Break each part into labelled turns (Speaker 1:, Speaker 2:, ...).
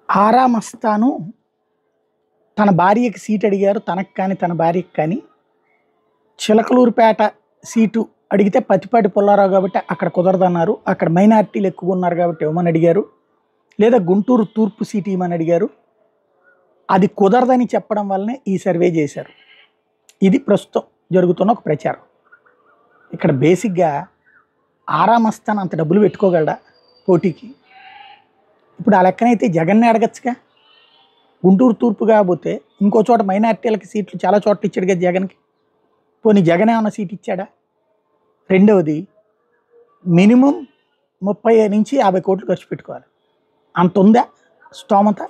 Speaker 1: ఆరా మస్తాను తన భార్యకి సీట్ అడిగారు. తనకు కానీ తన భార్యకి కానీ చిలకలూరుపేట సీటు అడిగితే పత్తిపాటి పుల్లారావు కాబట్టి అక్కడ కుదరదన్నారు. అక్కడ మైనారిటీలు ఎక్కువ ఉన్నారు కాబట్టి ఇవ్వమని అడిగారు. లేదా గుంటూరు తూర్పు సీటు ఇవ్వమని అడిగారు. అది కుదరదని చెప్పడం వల్లనే ఈ సర్వే చేశారు. ఇది ప్రస్తుతం జరుగుతున్న ఒక ప్రచారం. ఇక్కడ బేసిక్గా ఆరా మస్తాన్ అంత డబ్బులు పెట్టుకోగలడా పోటీకి? ఇప్పుడు ఆ లెక్కనైతే జగన్నే అడగచ్చుగా. గుంటూరు తూర్పు కాకపోతే ఇంకో చోట మైనార్టీలకి సీట్లు చాలా చోట్ల ఇచ్చాడు కదా జగన్కి. పోనీ జగన్ ఏమన్నా సీట్ ఇచ్చాడా? రెండవది, మినిమం 30 నుంచి 50 కోట్లు ఖర్చు పెట్టుకోవాలి. అంత ఉందా స్తోమత?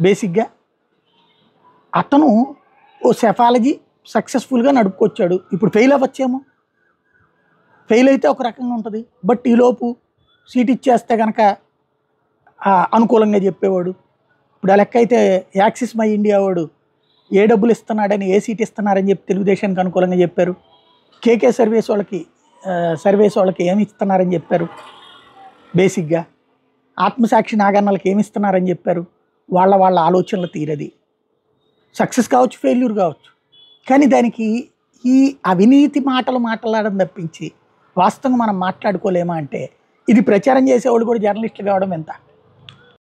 Speaker 1: బేసిక్గా అతను ఓ సెఫాలజీ సక్సెస్ఫుల్గా నడుపుకొచ్చాడు. ఇప్పుడు ఫెయిల్ అవ్వచ్చేమో. ఫెయిల్ అయితే ఒక రకంగా ఉంటుంది. బట్ ఈలోపు సీట్ ఇచ్చేస్తే కనుక అనుకూలంగా చెప్పేవాడు. ఇప్పుడు ఆ లెక్క అయితే యాక్సిస్ మై ఇండియా వాడు ఏ డబ్బులు ఇస్తున్నాడని, ఏ సీట్ ఇస్తున్నారని చెప్పి తెలుగుదేశానికి అనుకూలంగా చెప్పారు. కేకే సర్వేస్ వాళ్ళకి ఏమి ఇస్తున్నారని చెప్పారు. బేసిక్గా ఆత్మసాక్షి నాగన్నలకి ఏమి ఇస్తున్నారని చెప్పారు. వాళ్ళ ఆలోచనలు తీరది. సక్సెస్ కావచ్చు, ఫెయిల్యూర్ కావచ్చు. కానీ దానికి ఈ అవినీతి మాటలు మాట్లాడడం తప్పించి వాస్తవంగా మనం మాట్లాడుకోలేమా అంటే, ఇది ప్రచారం చేసేవాళ్ళు కూడా జర్నలిస్టులు కావడం ఎంత?